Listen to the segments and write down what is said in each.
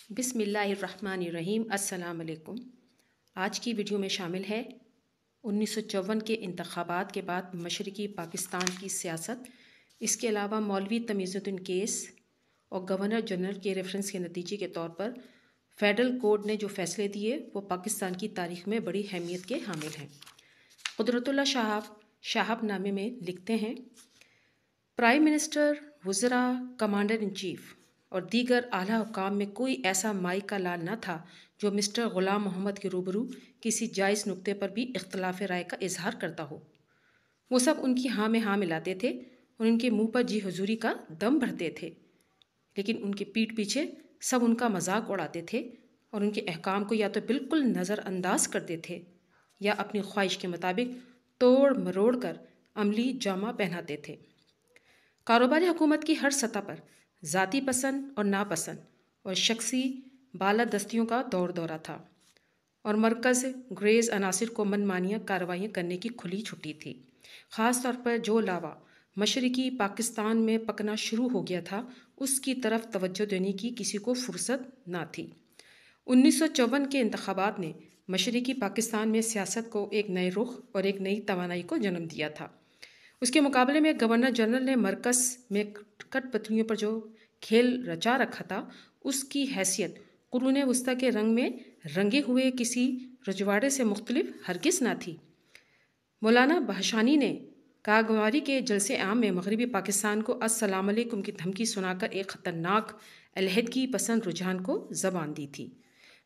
بسم اللہ الرحمن الرحیم۔ السلام علیکم۔ آج کی ویڈیو میں شامل ہے 1954 کے انتخابات کے بعد مشرقی پاکستان کی سیاست، اس کے علاوہ مولوی تمیز الدین کیس اور گورنر جنرل کے ریفرنس کے نتیجے کے طور پر فیڈرل کورٹ نے جو فیصلے دیے وہ پاکستان کی تاریخ میں بڑی اہمیت کے حامل ہیں۔ قدرت اللہ شہاب نامے میں لکھتے ہیں، پرائم منسٹر، وزراء، کمانڈر ان چیف اور دیگر اعلیٰ حکام میں کوئی ایسا مائی کا لال نہ تھا جو مسٹر غلام محمد کے روبرو کسی جائز نقطے پر بھی اختلاف رائے کا اظہار کرتا ہو۔ وہ سب ان کی ہاں میں ہاں ملاتے تھے اور ان کے منہ پر جی حضوری کا دم بھرتے تھے، لیکن ان کے پیٹھ پیچھے سب ان کا مذاق اڑاتے تھے اور ان کے احکام کو یا تو بالکل نظر انداز کرتے تھے یا اپنی خواہش کے مطابق توڑ مروڑ کر عملی جامہ پہناتے تھے۔ کاروباری حکومت کی ہر سطح پر ذاتی پسند اور ناپسند اور شخصی بالادستیوں کا دور دورہ تھا اور مرکز گریز عناصر کو من مانیہ کارروائیاں کرنے کی کھلی چھٹی تھی۔ خاص طور پر جو لاوا مشرقی پاکستان میں پکنا شروع ہو گیا تھا اس کی طرف توجہ دینے کی کسی کو فرصت نہ تھی۔ 1954 کے انتخابات نے مشرقی پاکستان میں سیاست کو ایک نئے رخ اور ایک نئی توانائی کو جنم دیا تھا۔ اس کے مقابلے میں گورنر جنرل نے مرکز میں کٹ پتلیوں پر جو کھیل رچا رکھا تھا اس کی حیثیت قرون وسطیٰ کے رنگ میں رنگے ہوئے کسی رجواڑے سے مختلف ہرگز نہ تھی۔ مولانا بھاشانی نے کاغواری کے جلسے عام میں مغربی پاکستان کو السلام علیکم کی دھمکی سنا کر ایک خطرناک علیحدگی پسند رجحان کو زبان دی تھی۔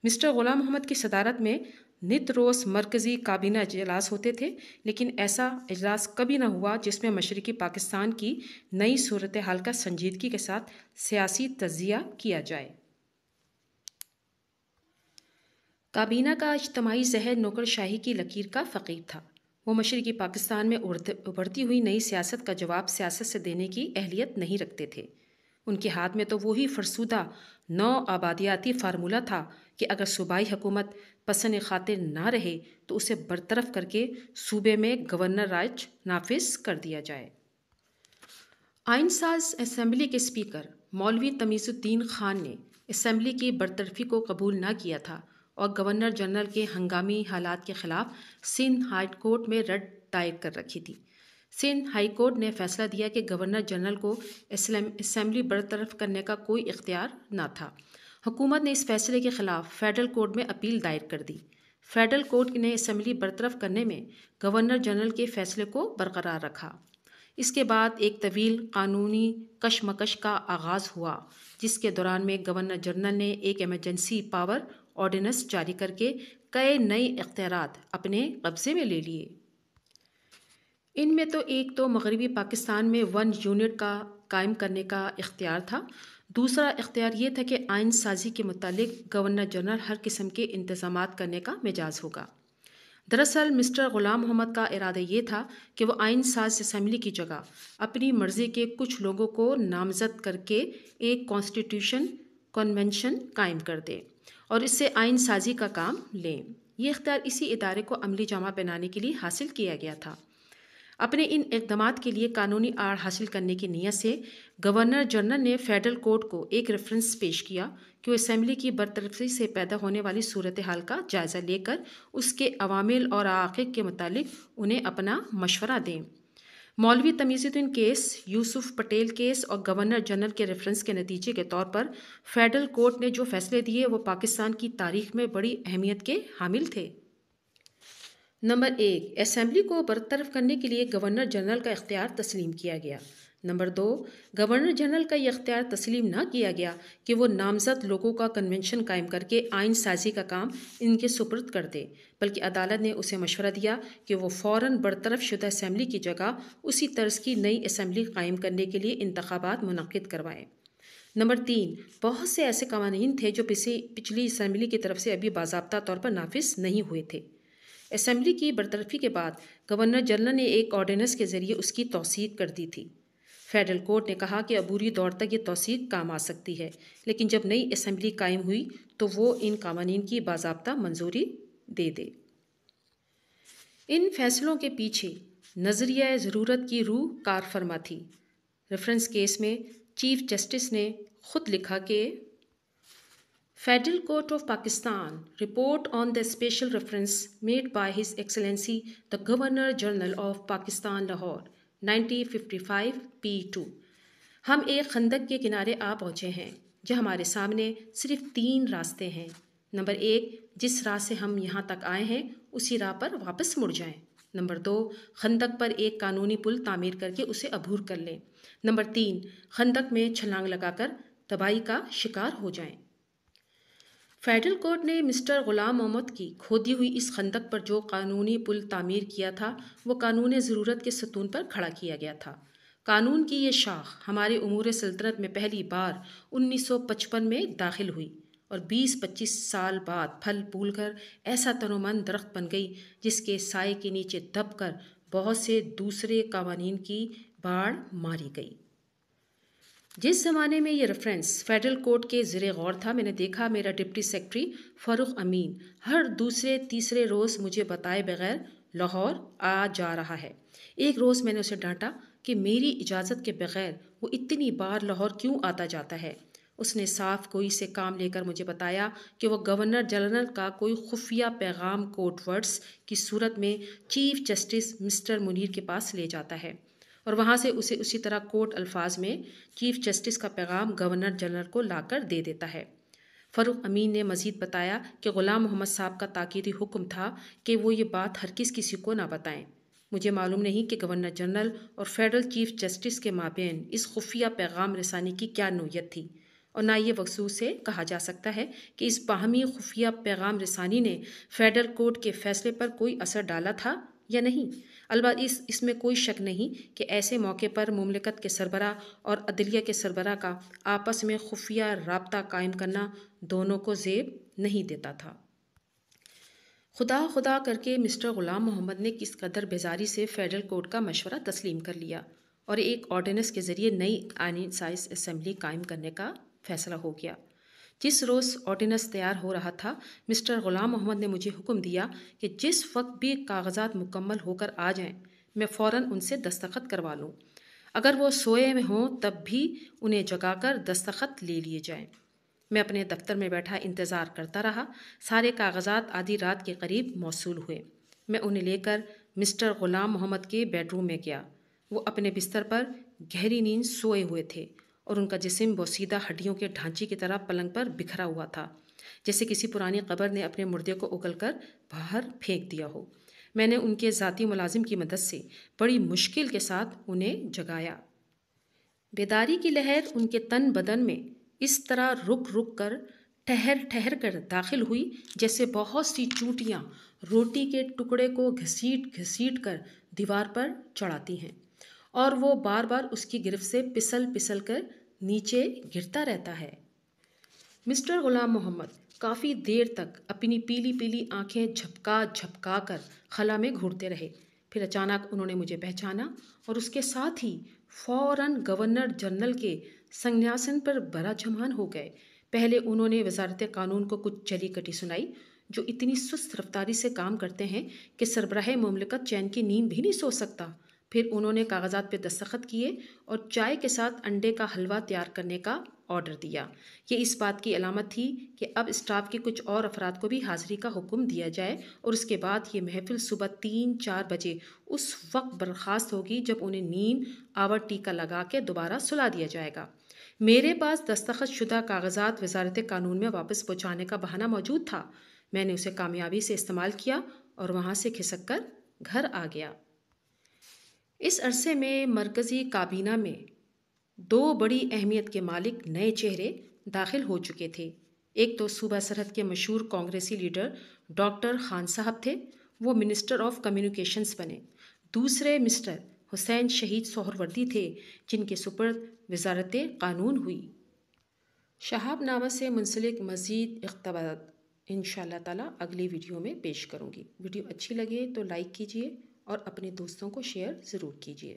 مسٹر غلام محمد کی صدارت میں نت روز مرکزی کابینہ اجلاس ہوتے تھے، لیکن ایسا اجلاس کبھی نہ ہوا جس میں مشرقی پاکستان کی نئی صورتحال کا سنجیدگی کے ساتھ سیاسی تجزیہ کیا جائے۔ کابینہ کا اجتماعی ذہن نوکر شاہی کی لکیر کا فقیر تھا۔ وہ مشرقی پاکستان میں ابھرتی ہوئی نئی سیاست کا جواب سیاست سے دینے کی اہلیت نہیں رکھتے تھے۔ ان کے ہاتھ میں تو وہی فرسودہ نو آبادیاتی فارمولہ تھا کہ اگر صوبائی حکومت پسند خاطر نہ رہے تو اسے برطرف کر کے صوبے میں گورنر راج نافذ کر دیا جائے۔ آئین ساز اسمبلی کے اسپیکر مولوی تمیز الدین خان نے اسمبلی کی برطرفی کو قبول نہ کیا تھا اور گورنر جنرل کے ہنگامی حالات کے خلاف سندھ ہائی کورٹ میں رٹ دائر کر رکھی تھی۔ سندھ ہائی کورٹ نے فیصلہ دیا کہ گورنر جنرل کو اسمبلی برطرف کرنے کا کوئی اختیار نہ تھا۔ حکومت نے اس فیصلے کے خلاف فیڈرل کورٹ میں اپیل دائر کر دی۔ فیڈرل کورٹ نے اسمبلی برطرف کرنے میں گورنر جنرل کے فیصلے کو برقرار رکھا۔ اس کے بعد ایک طویل قانونی کشمکش کا آغاز ہوا جس کے دوران میں گورنر جنرل نے ایک ایمرجنسی پاور آرڈیننس جاری کر کے کئی نئے اختیارات اپنے قبضے میں لے لیے۔ ان میں تو ایک تو مغربی پاکستان میں 1 یونٹ کا قائم کرنے کا اختیار تھا۔ دوسرا اختیار یہ تھا کہ آئین سازی کے متعلق گورنر جنرل ہر قسم کے انتظامات کرنے کا مجاز ہوگا۔ دراصل مسٹر غلام محمد کا ارادہ یہ تھا کہ وہ آئین ساز اسمبلی کی جگہ اپنی مرضی کے کچھ لوگوں کو نامزد کر کے ایک کانسٹیٹیوشن کنونشن قائم کر دے اور اس سے آئین سازی کا کام لیں۔ یہ اختیار اسی ادارے کو عملی جامہ پہنانے کے لیے حاصل کیا گیا تھا۔ اپنے ان اقدامات کے لیے قانونی آڑ حاصل کرنے کی نیت سے گورنر جنرل نے فیڈرل کورٹ کو ایک ریفرنس پیش کیا کہ وہ اسمبلی کی برطرفی سے پیدا ہونے والی صورتحال کا جائزہ لے کر اس کے عوامل اور عواقب کے متعلق انہیں اپنا مشورہ دیں۔ مولوی تمیز الدین کیس، یوسف پٹیل کیس اور گورنر جنرل کے ریفرنس کے نتیجے کے طور پر فیڈرل کورٹ نے جو فیصلے دیے وہ پاکستان کی تاریخ میں بڑی اہمیت کے حامل تھے۔ نمبر 1، اسمبلی کو برطرف کرنے کے لیے گورنر جنرل کا اختیار تسلیم کیا گیا۔ نمبر 2، گورنر جنرل کا یہ اختیار تسلیم نہ کیا گیا کہ وہ نامزد لوگوں کا کنونشن قائم کر کے آئین سازی کا کام ان کے سپرد کر دے، بلکہ عدالت نے اسے مشورہ دیا کہ وہ فوراً برطرف شدہ اسمبلی کی جگہ اسی طرز کی نئی اسمبلی قائم کرنے کے لیے انتخابات منعقد کروائیں۔ نمبر 3، بہت سے ایسے قوانین تھے جو پچھلی اسمبلی کی طرف سے ابھی باضابطہ طور پر نافذ نہیں ہوئے تھے۔ اسمبلی کی برطرفی کے بعد گورنر جنرل نے ایک آرڈیننس کے ذریعے اس کی توثیق کر دی تھی۔ فیڈرل کورٹ نے کہا کہ عبوری دور تک یہ توثیق کام آ سکتی ہے، لیکن جب نئی اسمبلی قائم ہوئی تو وہ ان قوانین کی باضابطہ منظوری دے دے۔ ان فیصلوں کے پیچھے نظریہ ضرورت کی روح کار فرما تھی۔ ریفرنس کیس میں چیف جسٹس نے خود لکھا کہ Federal Court of Pakistan report on the special reference made by His Excellency the Governor General of Pakistan Lahore 1955 P2. ہم ایک خندق کے کنارے آ پہنچے ہیں جہاں ہمارے سامنے صرف 3 راستے ہیں۔ نمبر 1، جس راہ سے ہم یہاں تک آئے ہیں اسی راہ پر واپس مڑ جائیں۔ نمبر 2، خندق پر ایک قانونی پل تعمیر کر کے اسے عبور کر لیں۔ نمبر 3، خندق میں چھلانگ لگا کر تباہی کا شکار ہو جائیں۔ فیڈرل کورٹ نے مسٹر غلام محمد کی کھودی ہوئی اس خندق پر جو قانونی پل تعمیر کیا تھا وہ قانون ضرورت کے ستون پر کھڑا کیا گیا تھا۔ قانون کی یہ شاخ ہمارے امور سلطنت میں پہلی بار 1955 میں داخل ہوئی اور 20-25 سال بعد پھل پھول کر ایسا تنومند درخت بن گئی جس کے سائے کے نیچے دب کر بہت سے دوسرے قوانین کی باڑ ماری گئی۔ جس زمانے میں یہ ریفرنس فیڈرل کورٹ کے زیر غور تھا، میں نے دیکھا میرا ڈپٹی سیکرٹری فاروق امین ہر دوسرے تیسرے روز مجھے بتائے بغیر لاہور آ جا رہا ہے۔ ایک روز میں نے اسے ڈانٹا کہ میری اجازت کے بغیر وہ اتنی بار لاہور کیوں آتا جاتا ہے۔ اس نے صاف گوئی سے کام لے کر مجھے بتایا کہ وہ گورنر جنرل کا کوئی خفیہ پیغام کوڈ ورڈز کی صورت میں چیف جسٹس مسٹر منیر کے پاس لے جاتا ہے اور وہاں سے اسے اسی طرح کوٹ الفاظ میں چیف جسٹس کا پیغام گورنر جنرل کو لا کر دے دیتا ہے۔ فاروق امین نے مزید بتایا کہ غلام محمد صاحب کا تاکیدی حکم تھا کہ وہ یہ بات ہرگز کسی کو نہ بتائیں۔ مجھے معلوم نہیں کہ گورنر جنرل اور فیڈرل چیف جسٹس کے مابین اس خفیہ پیغام رسانی کی کیا نوعیت تھی، اور نہ یہ وضوح سے کہا جا سکتا ہے کہ اس باہمی خفیہ پیغام رسانی نے فیڈرل کورٹ کے فیصلے پر کوئی اثر ڈالا تھا یا نہیں۔ البتہ اس میں کوئی شک نہیں کہ ایسے موقع پر مملکت کے سربراہ اور عدلیہ کے سربراہ کا آپس میں خفیہ رابطہ قائم کرنا دونوں کو زیب نہیں دیتا تھا۔ خدا خدا کر کے مسٹر غلام محمد نے کس قدر بیزاری سے فیڈرل کورٹ کا مشورہ تسلیم کر لیا اور ایک آرڈیننس کے ذریعے نئی آئینی سائز اسمبلی قائم کرنے کا فیصلہ ہو گیا۔ جس روز آرڈیننس تیار ہو رہا تھا، مسٹر غلام محمد نے مجھے حکم دیا کہ جس وقت بھی کاغذات مکمل ہو کر آ جائیں میں فوراً ان سے دستخط کروا لوں۔ اگر وہ سوئے میں ہوں تب بھی انہیں جگا کر دستخط لے لیے جائیں۔ میں اپنے دفتر میں بیٹھا انتظار کرتا رہا۔ سارے کاغذات آدھی رات کے قریب موصول ہوئے۔ میں انہیں لے کر مسٹر غلام محمد کے بیڈ روم میں گیا۔ وہ اپنے بستر پر گہری نیند سوئے ہوئے تھے اور ان کا جسم بوسیدہ ہڈیوں کے ڈھانچے کی طرح پلنگ پر بکھرا ہوا تھا، جیسے کسی پرانی قبر نے اپنے مردے کو اگل کر باہر پھینک دیا ہو۔ میں نے ان کے ذاتی ملازم کی مدد سے بڑی مشکل کے ساتھ انہیں جگایا۔ بیداری کی لہر ان کے تن بدن میں اس طرح رک رک کر ٹھہر کر داخل ہوئی جیسے بہت سی چونٹیاں روٹی کے ٹکڑے کو گھسیٹ گھسیٹ کر دیوار پر چڑھاتی ہیں اور وہ بار بار اس کی گرفت سے پسل کر نیچے گرتا رہتا ہے۔ مسٹر غلام محمد کافی دیر تک اپنی پیلی پیلی آنکھیں جھپکا کر خلا میں گھورتے رہے۔ پھر اچانک انہوں نے مجھے پہچانا اور اس کے ساتھ ہی فوراً گورنر جنرل کے سنگھنیاسن پر براجمان ہو گئے۔ پہلے انہوں نے وزارت قانون کو کچھ چلی کٹی سنائی، جو اتنی سست رفتاری سے کام کرتے ہیں کہ سربراہ مملکت چین کی نیند بھی نہیں سو سکتا۔ پھر انہوں نے کاغذات پہ دستخط کیے اور چائے کے ساتھ انڈے کا حلوہ تیار کرنے کا آرڈر دیا۔ یہ اس بات کی علامت تھی کہ اب اسٹاف کے کچھ اور افراد کو بھی حاضری کا حکم دیا جائے اور اس کے بعد یہ محفل صبح 3-4 بجے اس وقت برخاست ہوگی جب انہیں نیند آور ٹیکا لگا کے دوبارہ سلا دیا جائے گا۔ میرے پاس دستخط شدہ کاغذات وزارت قانون میں واپس پہنچانے کا بہانہ موجود تھا۔ میں نے اسے کامیابی سے استعمال کیا اور وہاں سے کھسک کر گھر آ گیا۔ اس عرصے میں مرکزی کابینہ میں 2 بڑی اہمیت کے مالک نئے چہرے داخل ہو چکے تھے۔ ایک تو صوبہ سرحد کے مشہور کانگریسی لیڈر ڈاکٹر خان صاحب تھے، وہ منسٹر آف کمیونیکیشنز بنے۔ دوسرے مسٹر حسین شہید سہروردی تھے، جن کے سپرد وزارت قانون ہوئی۔ شہاب نامہ سے منسلک مزید اقتباسات انشاءاللہ تعالیٰ اگلی ویڈیو میں پیش کروں گی۔ ویڈیو اچھی لگے تو لائک کیجیے اور اپنے دوستوں کو شیئر ضرور کیجیے۔